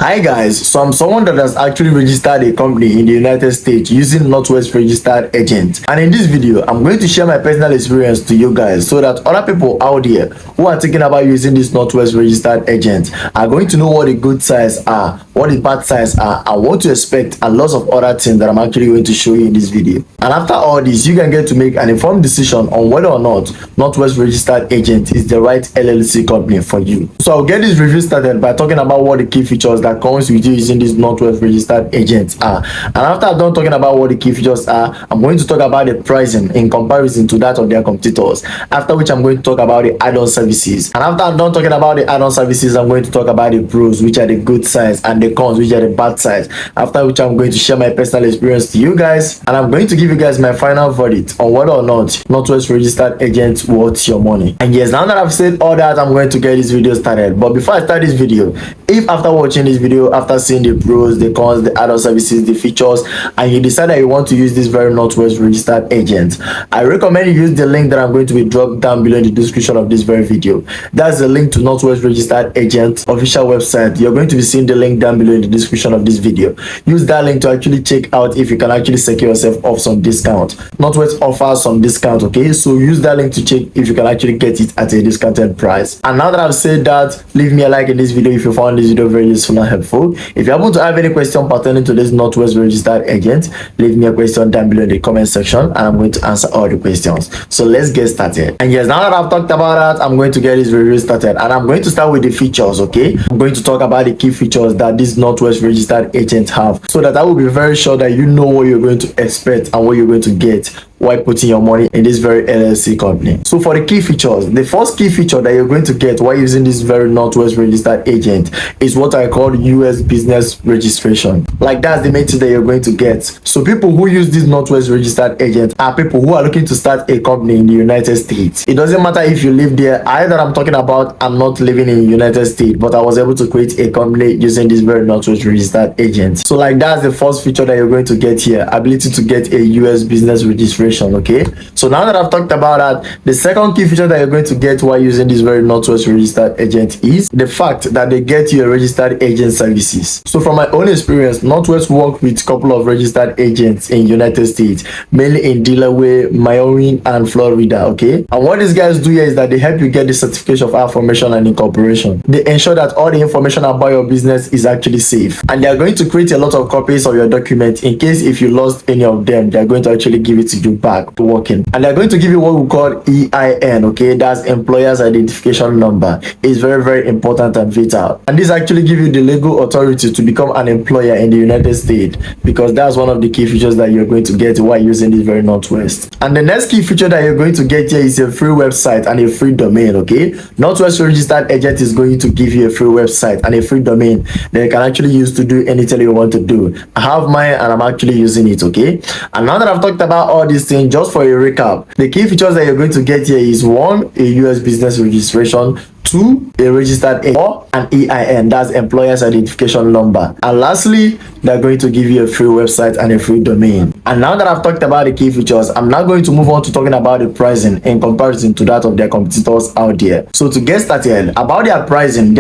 Hi guys, so I'm someone that has actually registered a company in the United States using Northwest Registered Agent, and in this video I'm going to share my personal experience to you guys so that other people out there who are thinking about using this Northwest Registered Agent are going to know what the good sides are, what the bad sides are, and what to expect, and lots of other things that I'm actually going to show you in this video. And after all this, you can get to make an informed decision on whether or not Northwest Registered Agent is the right LLC company for you. So I'll get this review started by talking about what the key features that comes with you using this Northwest Registered Agent are. And after I'm done talking about what the key features are, I'm going to talk about the pricing in comparison to that of their competitors. After which I'm going to talk about the add-on services. And after I'm done talking about the add-on services, I'm going to talk about the pros, which are the good sides, and the cons, which are the bad sides. After which I'm going to share my personal experience to you guys, and I'm going to give you guys my final verdict on whether or not Northwest Registered Agent worth your money. And yes, now that I've said all that, I'm going to get this video started. But before I start this video, if after watching this video, after seeing the pros, the cons, the add-on services, the features, and you decide that you want to use this very Northwest Registered Agent, I recommend you use the link that I'm going to be dropped down below in the description of this very video. That's the link to Northwest Registered Agent official website. You're going to be seeing the link down below in the description of this video. Use that link to actually check out if you can actually secure yourself off some discount. Northwest offers some discount, okay? So use that link to check if you can actually get it at a discounted price. And now that I've said that, leave me a like in this video if you found this video very useful and helpful. If you happen to have any question pertaining to this Northwest Registered Agent, leave me a question down below in the comment section and I'm going to answer all the questions. So let's get started. And yes, now that I've talked about that, I'm going to get this review started, and I'm going to start with the features, okay? I'm going to talk about the key features that this Northwest Registered Agent have, so that I will be very sure that you know what you're going to expect and what you're going to get while putting your money in this very LLC company. So for the key features, the first key feature that you're going to get while using this very Northwest Registered Agent is what I call US business registration. Like, that's the main thing that you're going to get. So people who use this Northwest Registered Agent are people who are looking to start a company in the United States. It doesn't matter if you live there. Either I'm talking about I'm not living in the United States, but I was able to create a company using this very Northwest Registered Agent. So like, that's the first feature that you're going to get here, ability to get a US business registration. Okay, so now that I've talked about that, the second key feature that you're going to get while using this very Northwest Registered Agent is the fact that they get you a registered agent services. So from my own experience, Northwest worked with a couple of registered agents in United States, mainly in Delaware, Miami, and Florida. Okay, and what these guys do here is that they help you get the certification of affirmation and incorporation. They ensure that all the information about your business is actually safe, and they are going to create a lot of copies of your documents in case if you lost any of them. They are going to actually give it to you back to working, and they're going to give you what we call EIN, okay? That's employer's identification number. It's very important and vital, and this actually give you the legal authority to become an employer in the United States, because that's one of the key features that you're going to get while using this very Northwest. And the next key feature that you're going to get here is a free website and a free domain, okay? Northwest Registered Agent is going to give you a free website and a free domain that you can actually use to do anything you want to do. I have mine and I'm actually using it, okay? And now that I've talked about all these things, just for a recap, the key features that you're going to get here is 1, a US business registration, 2, a registered agent, or an EIN, that's employer's identification number, and lastly, they're going to give you a free website and a free domain. And now that I've talked about the key features, I'm now going to move on to talking about the pricing in comparison to that of their competitors out there. So to get started, about their pricing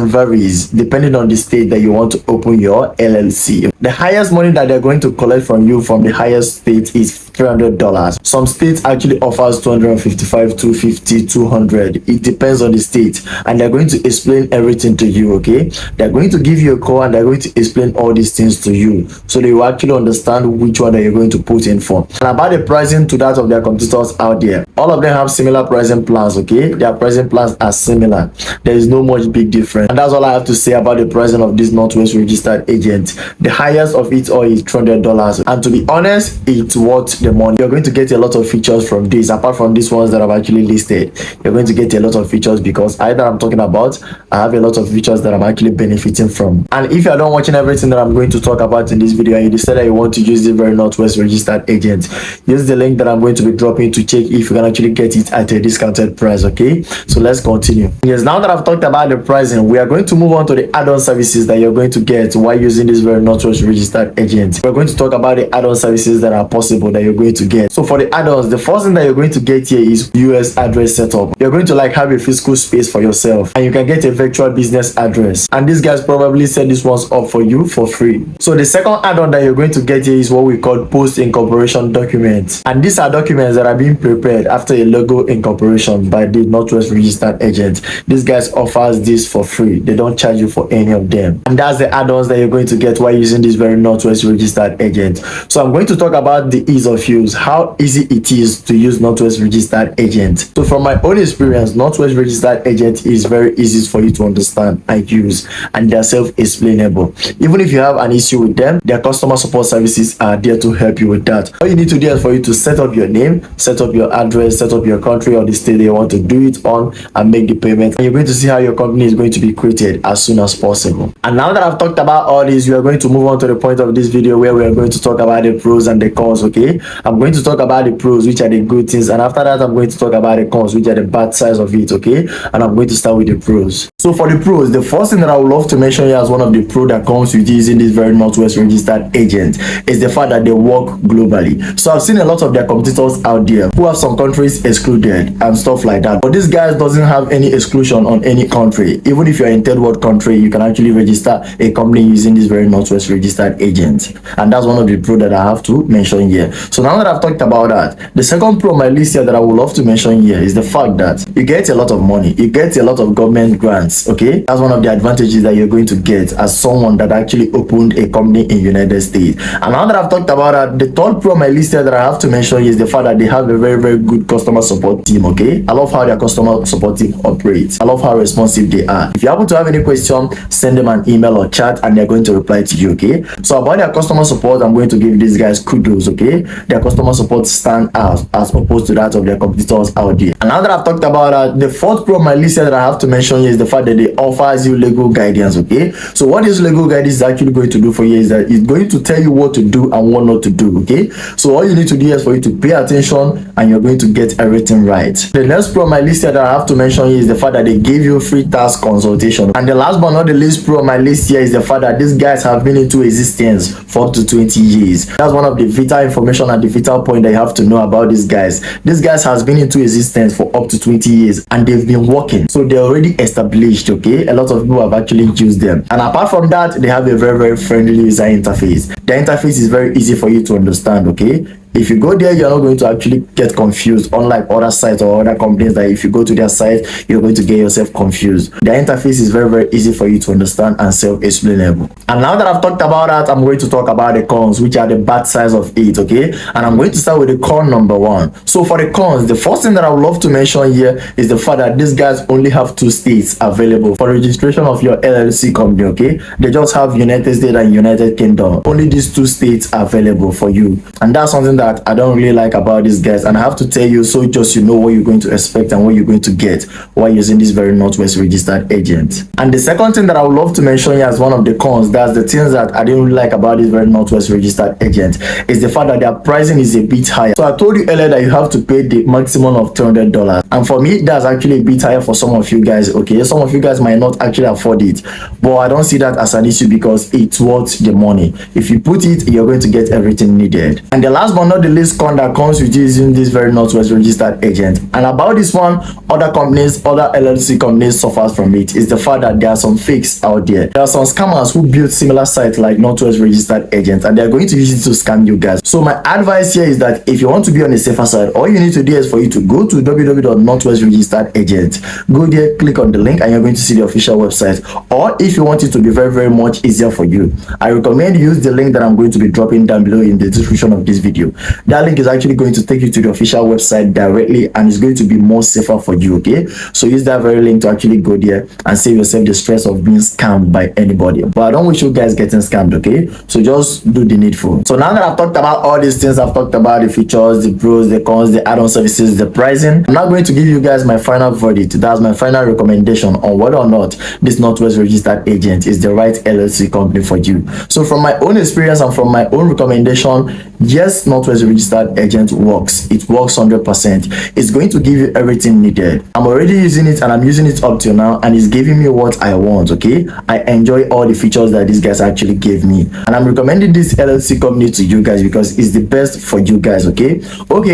varies depending on the state that you want to open your LLC. The highest money that they're going to collect from you from the highest state is $300. Some states actually offers $255, $250, $200. It depends on the state, and they're going to explain everything to you, okay? They're going to give you a call and they're going to explain all these things to you, so that you actually understand which one that you're going to put in for. And about the pricing to that of their competitors out there, all of them have similar pricing plans, okay? Their pricing plans are similar. There is no much big difference, and that's all I have to say about the pricing of this Northwest Registered Agent. The highest of it all is $300, and to be honest, it's worth the money. You're going to get a lot of features from this. Apart from these ones that I've actually listed, you're going to get a lot of features, because either I'm talking about, I have a lot of features that I'm actually benefiting from. And if you're done watching everything that I'm going to talk about in this video and you decide that you want to use the very Northwest Registered Agent, use the link that I'm going to be dropping to check if you can actually get it at a discounted price, okay? So let's continue. Yes, now that I've talked about the pricing, we are going to move on to the add-on services that you're going to get while using this very Northwest Registered Agent. We're going to talk about the add-on services that are possible that you're you're going to get. So for the add-ons, the first thing that you're going to get here is US address setup. You're going to like have a physical space for yourself, and you can get a virtual business address, and these guys probably set this ones up for you for free. So the second add-on that you're going to get here is what we call post incorporation documents, and these are documents that are being prepared after a logo incorporation by the Northwest Registered Agent. These guys offers this for free. They don't charge you for any of them, and that's the add-ons that you're going to get while using this very Northwest Registered Agent. So I'm going to talk about the ease of use, how easy it is to use Northwest Registered Agent. So from my own experience, Northwest Registered Agent is very easy for you to understand and use, and they're self-explainable. Even if you have an issue with them, their customer support services are there to help you with that. All you need to do is for you to set up your name, set up your address, set up your country or the state that you want to do it on, and make the payment. And you're going to see how your company is going to be created as soon as possible. And now that I've talked about all this, we are going to move on to the point of this video where we are going to talk about the pros and the cons. Okay, I'm going to talk about the pros, which are the good things, and after that I'm going to talk about the cons, which are the bad sides of it. Okay, and I'm going to start with the pros. So for the pros, the first thing that I would love to mention here as one of the pros that comes with using this very Northwest Registered Agent is the fact that they work globally. So I've seen a lot of their competitors out there who have some countries excluded and stuff like that, but this guy doesn't have any exclusion on any country. Even if you're in third world country, you can actually register a company using this very Northwest Registered Agent, and that's one of the pros that I have to mention here. So now that I've talked about that, the second pro on my list here that I would love to mention here is the fact that you get a lot of money, you get a lot of government grants. Okay, that's one of the advantages that you're going to get as someone that actually opened a company in United States. And now that I've talked about that, the third pro on my list here that I have to mention is the fact that they have a very good customer support team. Okay, I love how their customer support team operates. I love how responsive they are. If you happen to have any question, send them an email or chat and they're going to reply to you. Okay, so about their customer support, I'm going to give these guys kudos. Okay, their customer support stand out as opposed to that of their competitors out there. And now that I've talked about that, the fourth pro on my list here that I have to mention here is the fact that they offers you legal guidance. Okay, so what this legal guidance is actually going to do for you is that it's going to tell you what to do and what not to do. Okay, so all you need to do is for you to pay attention and you're going to get everything right. The next pro on my list here that I have to mention here is the fact that they give you free tax consultation. And the last but not the least pro on my list here is the fact that these guys have been into existence for up to 20 years. That's one of the vital information and the vital point that you have to know about these guys. These guys has been into existence for up to 20 years and they've been working, so they're already established. Okay, a lot of people have actually used them, and apart from that, they have a very friendly user interface. The interface is very easy for you to understand. Okay, if you go there, you're not going to actually get confused, unlike other sites or other companies that if you go to their site, you're going to get yourself confused. The interface is very easy for you to understand and self-explainable. And now that I've talked about that, I'm going to talk about the cons, which are the bad sides of it. Okay, and I'm going to start with the con number one. So for the cons, the first thing that I would love to mention here is the fact that these guys only have 2 states available for registration of your LLC company. Okay, they just have United States and United Kingdom. Only these 2 states are available for you, and that's something that I don't really like about these guys, and I have to tell you so just you know what you're going to expect and what you're going to get while using this very Northwest Registered Agent. And the second thing that I would love to mention here as one of the cons, that's the things that I didn't really like about this very Northwest Registered Agent, is the fact that their pricing is a bit higher. So I told you earlier that you have to pay the maximum of $200, and for me that's actually a bit higher for some of you guys. Okay, some of you guys might not actually afford it, but I don't see that as an issue because it's worth the money. If you put it, you're going to get everything needed. And the last but not the least con that comes with using this very Northwest Registered Agent, and about this one, other companies, other LLC companies suffers from it, is the fact that there are some fakes out there. There are some scammers who build similar sites like Northwest Registered Agent, and they're going to use it to scam you guys. So my advice here is that if you want to be on a safer side, all you need to do is for you to go to www.Northwest Registered Agent. Go there, click on the link, and you're going to see the official website. Or if you want it to be very much easier for you, I recommend you use the link that I'm going to be dropping down below in the description of this video. That link is actually going to take you to the official website directly, and it's going to be more safer for you. Okay, so use that very link to actually go there and save yourself the stress of being scammed by anybody. But I don't wish you guys getting scammed. Okay, so just do the needful. So now that I've talked about all these things, I've talked about the features, the pros, the cons, the add-on services, the pricing, I'm now going to give you guys my final verdict. That's my final recommendation on whether or not this Northwest Registered Agent is the right LLC company for you. So from my own experience and from my own recommendation, Yes, Northwest Registered Agent works. It works 100%. It's going to give you everything needed. I'm already using it and I'm using it up till now, and it's giving me what I want. Okay, I enjoy all the features that these guys actually gave me, and I'm recommending this LLC company to you guys because it's the best for you guys. Okay,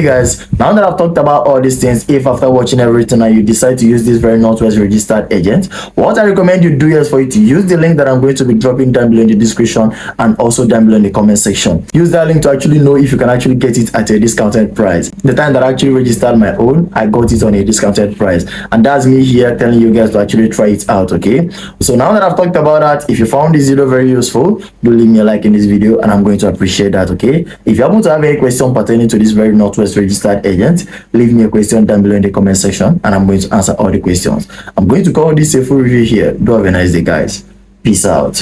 guys, now that I've talked about all these things, if after watching everything and you decide to use this very Northwest Registered Agent, what I recommend you do is for you to use the link that I'm going to be dropping down below in the description and also down below in the comment section. Use that link to actually know if you can actually get it at a discounted price. The time that I actually registered my own, I got it on a discounted price, and that's me here telling you guys to actually try it out. Okay, so now that I've talked about that, if you found this video very useful, do leave me a like in this video and I'm going to appreciate that. Okay, if you happen to have any question pertaining to this very Northwest Registered Agent, leave me a question down below in the comment section and I'm going to answer all the questions. I'm going to call this a full review here. Do have a nice day, guys. Peace out.